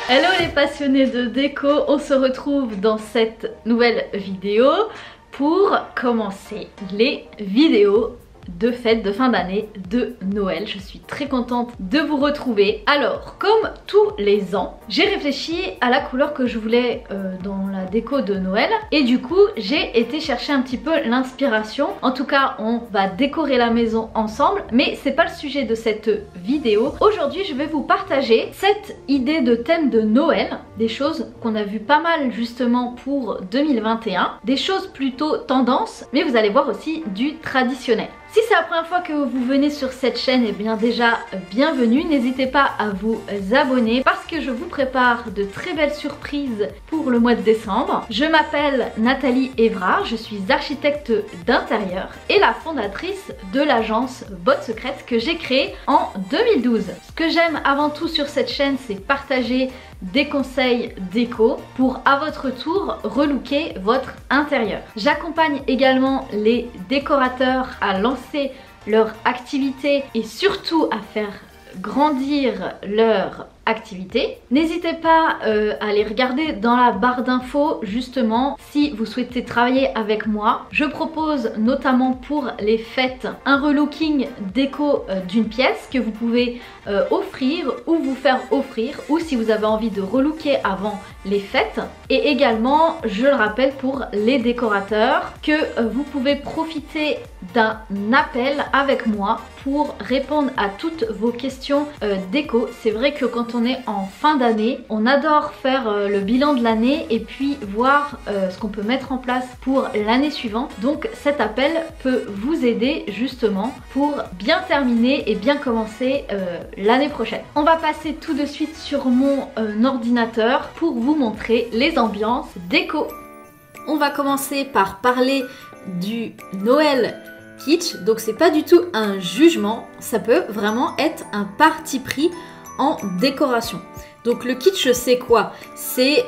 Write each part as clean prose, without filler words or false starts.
Hello les passionnés de déco, on se retrouve dans cette nouvelle vidéo pour commencer les vidéos de fête de fin d'année de Noël. Je suis très contente de vous retrouver. Alors, comme tous les ans, j'ai réfléchi à la couleur que je voulais dans la déco de Noël et du coup, j'ai été chercher un petit peu l'inspiration. En tout cas, on va décorer la maison ensemble, mais c'est pas le sujet de cette vidéo. Aujourd'hui, je vais vous partager cette idée de thème de Noël, des choses qu'on a vu pas mal justement pour 2021, des choses plutôt tendance, mais vous allez voir aussi du traditionnel. Si c'est la première fois que vous venez sur cette chaîne, et bien déjà bienvenue, n'hésitez pas à vous abonner parce que je vous prépare de très belles surprises pour le mois de décembre. Je m'appelle Nathalie Évrard, je suis architecte d'intérieur et la fondatrice de l'agence Bottes Secrètes que j'ai créée en 2012. Ce que j'aime avant tout sur cette chaîne, c'est partager des conseils déco pour à votre tour relooker votre intérieur. J'accompagne également les décorateurs à lancer leur activité et surtout à faire grandir leur activité. N'hésitez pas à aller regarder dans la barre d'infos justement si vous souhaitez travailler avec moi. Je propose notamment pour les fêtes un relooking déco d'une pièce que vous pouvez offrir ou vous faire offrir, ou si vous avez envie de relooker avant les fêtes. Et également, je le rappelle pour les décorateurs, que vous pouvez profiter d'un appel avec moi pour répondre à toutes vos questions déco. C'est vrai que quand on est en fin d'année, on adore faire le bilan de l'année et puis voir ce qu'on peut mettre en place pour l'année suivante. Donc cet appel peut vous aider justement pour bien terminer et bien commencer l'année prochaine. On va passer tout de suite sur mon ordinateur pour vous montrer les ambiances déco. On va commencer par parler du Noël kitsch. Donc c'est pas du tout un jugement, ça peut vraiment être un parti pris en décoration. Donc le kitsch, c'est quoi? C'est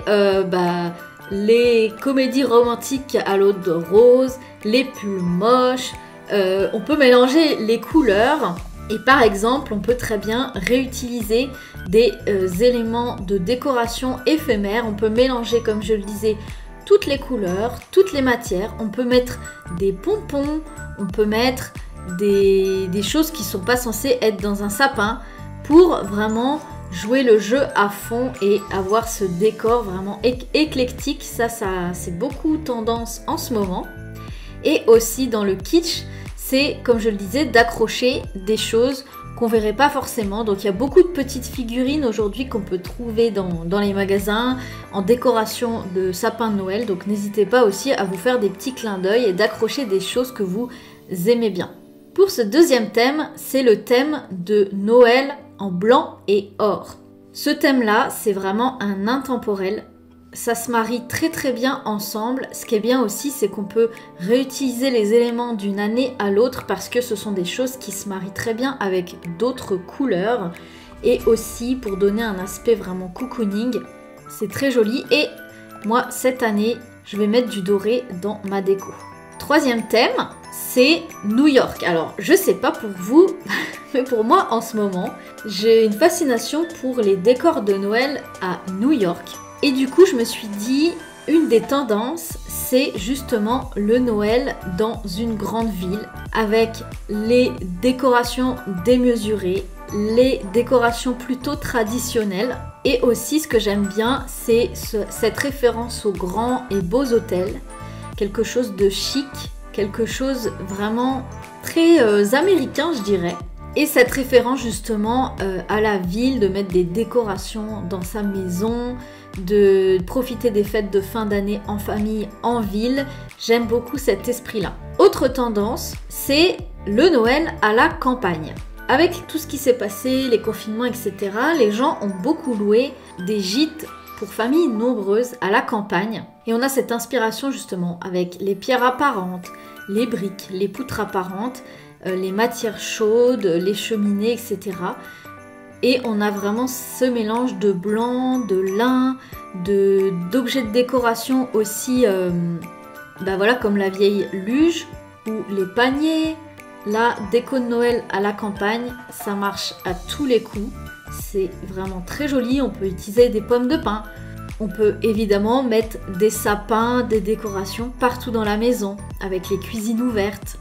les comédies romantiques à l'eau de rose, les pulls moches, on peut mélanger les couleurs et par exemple on peut très bien réutiliser des éléments de décoration éphémères. On peut mélanger, comme je le disais, toutes les couleurs, toutes les matières. On peut mettre des pompons, on peut mettre des choses qui sont pas censées être dans un sapin pour vraiment jouer le jeu à fond et avoir ce décor vraiment éclectique. Ça c'est beaucoup tendance en ce moment. Et aussi dans le kitsch, c'est, comme je le disais, d'accrocher des choses qu'on verrait pas forcément. Donc il y a beaucoup de petites figurines aujourd'hui qu'on peut trouver dans les magasins en décoration de sapin de Noël. Donc n'hésitez pas aussi à vous faire des petits clins d'œil et d'accrocher des choses que vous aimez bien. Pour ce deuxième thème, c'est le thème de Noël en blanc et or. Ce thème-là, c'est vraiment un intemporel. Ça se marie très très bien ensemble. Ce qui est bien aussi, c'est qu'on peut réutiliser les éléments d'une année à l'autre parce que ce sont des choses qui se marient très bien avec d'autres couleurs et aussi pour donner un aspect vraiment cocooning. C'est très joli et moi cette année, je vais mettre du doré dans ma déco. Troisième thème, c'est New York. Alors, je sais pas pour vous, mais pour moi en ce moment, j'ai une fascination pour les décors de Noël à New York. Et du coup, je me suis dit, une des tendances, c'est justement le Noël dans une grande ville avec les décorations démesurées, les décorations plutôt traditionnelles. Et aussi, ce que j'aime bien, c'est cette référence aux grands et beaux hôtels. Quelque chose de chic, quelque chose vraiment très américain, je dirais. Et cette référence justement à la ville, de mettre des décorations dans sa maison, de profiter des fêtes de fin d'année en famille, en ville. J'aime beaucoup cet esprit-là. Autre tendance, c'est le Noël à la campagne. Avec tout ce qui s'est passé, les confinements, etc., les gens ont beaucoup loué des gîtes pour familles nombreuses à la campagne. Et on a cette inspiration justement avec les pierres apparentes, les briques, les poutres apparentes, les matières chaudes, les cheminées, etc. Et on a vraiment ce mélange de blanc, de lin, d'objets de décoration aussi, voilà, comme la vieille luge ou les paniers. La déco de Noël à la campagne, ça marche à tous les coups. c'est vraiment très joli. On peut utiliser des pommes de pin. On peut évidemment mettre des sapins, des décorations partout dans la maison, avec les cuisines ouvertes,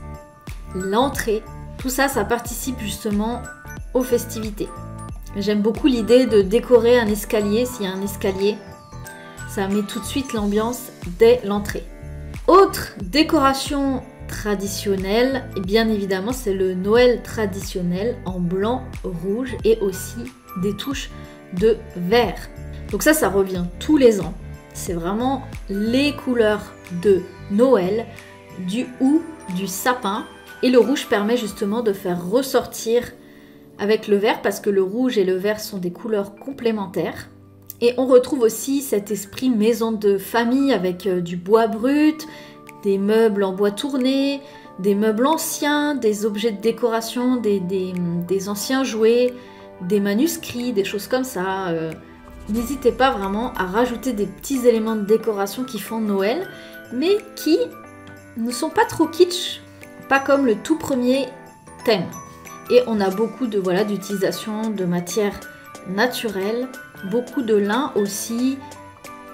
l'entrée. Tout ça, ça participe justement aux festivités. J'aime beaucoup l'idée de décorer un escalier, s'il y a un escalier. Ça met tout de suite l'ambiance dès l'entrée. Autre décoration traditionnelle, et bien évidemment, c'est le Noël traditionnel en blanc, rouge et aussi des touches de vert. Donc ça revient tous les ans. C'est vraiment les couleurs de Noël, du hou, du sapin. Et le rouge permet justement de faire ressortir avec le vert parce que le rouge et le vert sont des couleurs complémentaires. Et on retrouve aussi cet esprit maison de famille avec du bois brut, des meubles en bois tourné, des meubles anciens, des objets de décoration, des anciens jouets, des manuscrits, des choses comme ça. N'hésitez pas vraiment à rajouter des petits éléments de décoration qui font Noël, mais qui ne sont pas trop kitsch, pas comme le tout premier thème. Et on a beaucoup de d'utilisation de matières naturelles, beaucoup de lin aussi,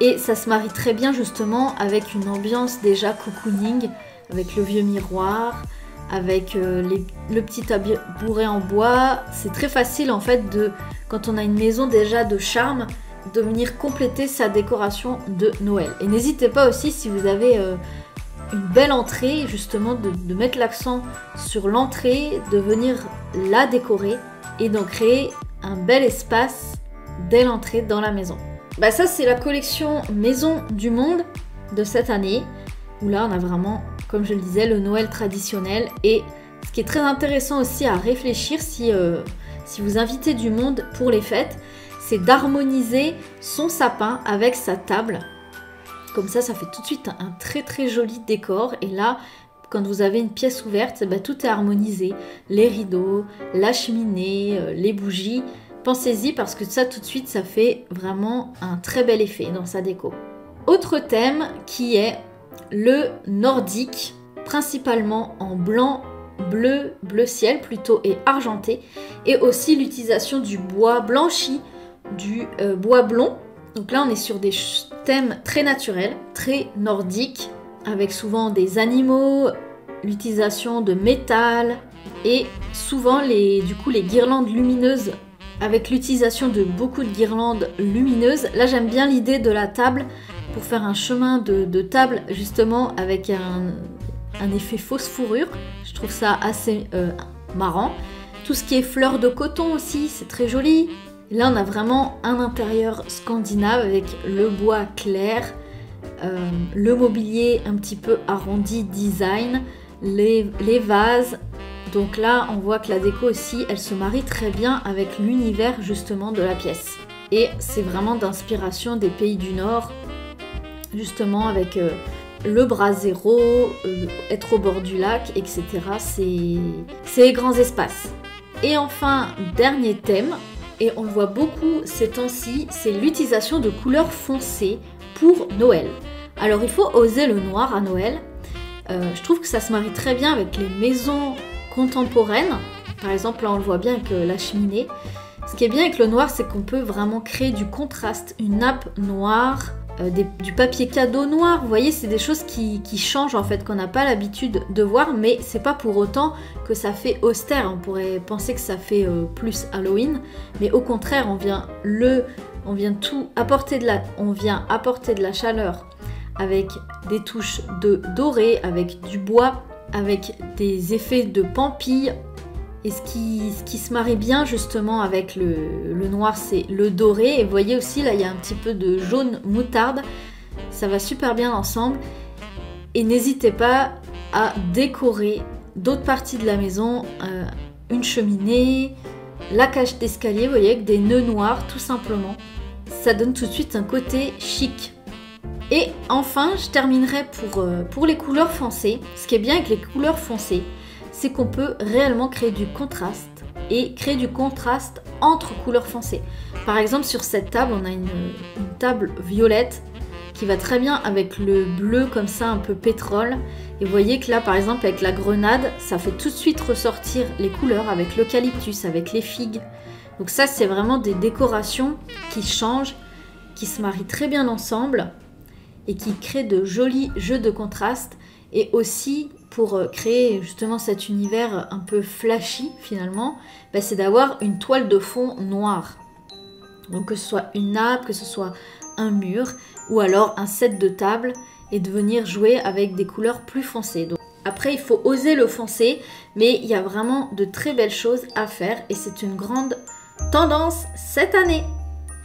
et ça se marie très bien justement avec une ambiance déjà cocooning, avec le vieux miroir, avec le petit tabouret en bois. C'est très facile en fait quand on a une maison déjà de charme, de venir compléter sa décoration de Noël. Et n'hésitez pas aussi si vous avez une belle entrée, justement de mettre l'accent sur l'entrée, de venir la décorer et d'en créer un bel espace dès l'entrée dans la maison. Ça c'est la collection Maison du Monde de cette année, où là on a vraiment, comme je le disais, le Noël traditionnel. Et ce qui est très intéressant aussi à réfléchir si vous invitez du monde pour les fêtes, c'est d'harmoniser son sapin avec sa table. Comme ça fait tout de suite un très très joli décor. Et là, quand vous avez une pièce ouverte, tout est harmonisé. Les rideaux, la cheminée, les bougies. Pensez-y parce que ça tout de suite, ça fait vraiment un très bel effet dans sa déco. Autre thème qui est le nordique, principalement en blanc, bleu ciel plutôt et argenté. Et aussi l'utilisation du bois blanchi, du bois blond. Donc là on est sur des thèmes très naturels, très nordiques, avec souvent des animaux, l'utilisation de métal et souvent les guirlandes lumineuses, avec l'utilisation de beaucoup de guirlandes lumineuses. Là j'aime bien l'idée de la table pour faire un chemin de table justement avec un effet fausse fourrure. Je trouve ça assez marrant. Tout ce qui est fleurs de coton aussi, c'est très joli. Là, on a vraiment un intérieur scandinave avec le bois clair, le mobilier un petit peu arrondi design, les vases. Donc là, on voit que la déco aussi, elle se marie très bien avec l'univers justement de la pièce. Et c'est vraiment d'inspiration des pays du Nord, justement avec le brasero, être au bord du lac, etc. C'est les grands espaces. Et enfin, dernier thème, et on le voit beaucoup ces temps-ci, c'est l'utilisation de couleurs foncées pour Noël. Alors il faut oser le noir à Noël. Je trouve que ça se marie très bien avec les maisons contemporaines. Par exemple, là on le voit bien avec la cheminée. Ce qui est bien avec le noir, c'est qu'on peut vraiment créer du contraste, une nappe noire, du papier cadeau noir. Vous voyez, c'est des choses qui changent en fait, qu'on n'a pas l'habitude de voir, mais c'est pas pour autant que ça fait austère. On pourrait penser que ça fait plus Halloween, mais au contraire, on vient apporter de la chaleur avec des touches de doré, avec du bois, avec des effets de pampille. Et ce qui se marie bien justement avec le noir, c'est le doré. Et vous voyez aussi, là, il y a un petit peu de jaune moutarde. Ça va super bien ensemble. Et n'hésitez pas à décorer d'autres parties de la maison. Une cheminée, la cage d'escalier, vous voyez, avec des nœuds noirs, tout simplement. Ça donne tout de suite un côté chic. Et enfin, je terminerai pour les couleurs foncées. Ce qui est bien avec les couleurs foncées, c'est qu'on peut réellement créer du contraste et créer du contraste entre couleurs foncées. Par exemple, sur cette table, on a une table violette qui va très bien avec le bleu comme ça, un peu pétrole. Et vous voyez que là, par exemple, avec la grenade, ça fait tout de suite ressortir les couleurs avec l'eucalyptus, avec les figues. Donc ça c'est vraiment des décorations qui changent, qui se marient très bien ensemble et qui créent de jolis jeux de contraste, et aussi pour créer justement cet univers un peu flashy finalement, c'est d'avoir une toile de fond noire. Donc que ce soit une nappe, que ce soit un mur ou alors un set de table, et de venir jouer avec des couleurs plus foncées. Donc, après il faut oser le foncé, mais il y a vraiment de très belles choses à faire et c'est une grande tendance cette année.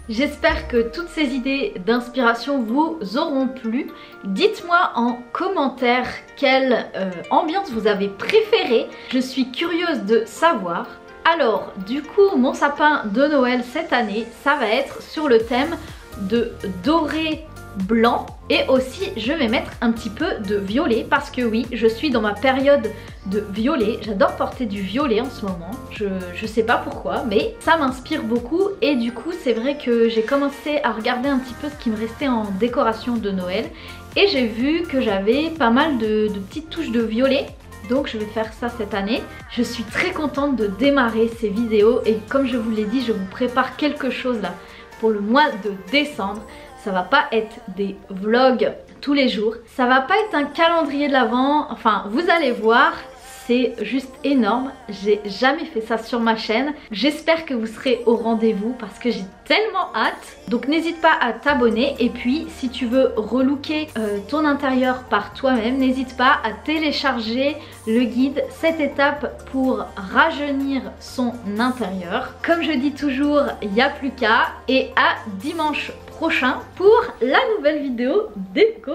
J'espère que toutes ces idées d'inspiration vous auront plu. Dites-moi en commentaire quelle ambiance vous avez préférée. Je suis curieuse de savoir. Alors, du coup, mon sapin de Noël cette année, ça va être sur le thème de doré blanc, et aussi je vais mettre un petit peu de violet parce que oui, je suis dans ma période de violet. J'adore porter du violet en ce moment, je sais pas pourquoi, mais ça m'inspire beaucoup, et du coup c'est vrai que j'ai commencé à regarder un petit peu ce qui me restait en décoration de Noël et j'ai vu que j'avais pas mal de petites touches de violet. Donc je vais faire ça cette année. Je suis très contente de démarrer ces vidéos et comme je vous l'ai dit, je vous prépare quelque chose là pour le mois de décembre. Ça va pas être des vlogs tous les jours, ça va pas être un calendrier de l'Avent, enfin vous allez voir, c'est juste énorme. J'ai jamais fait ça sur ma chaîne. J'espère que vous serez au rendez-vous parce que j'ai tellement hâte. Donc n'hésite pas à t'abonner, et puis si tu veux relooker ton intérieur par toi-même, n'hésite pas à télécharger le guide 7 étapes pour rajeunir son intérieur. Comme je dis toujours, il n'y a plus qu'à, et à dimanche prochain pour la nouvelle vidéo déco.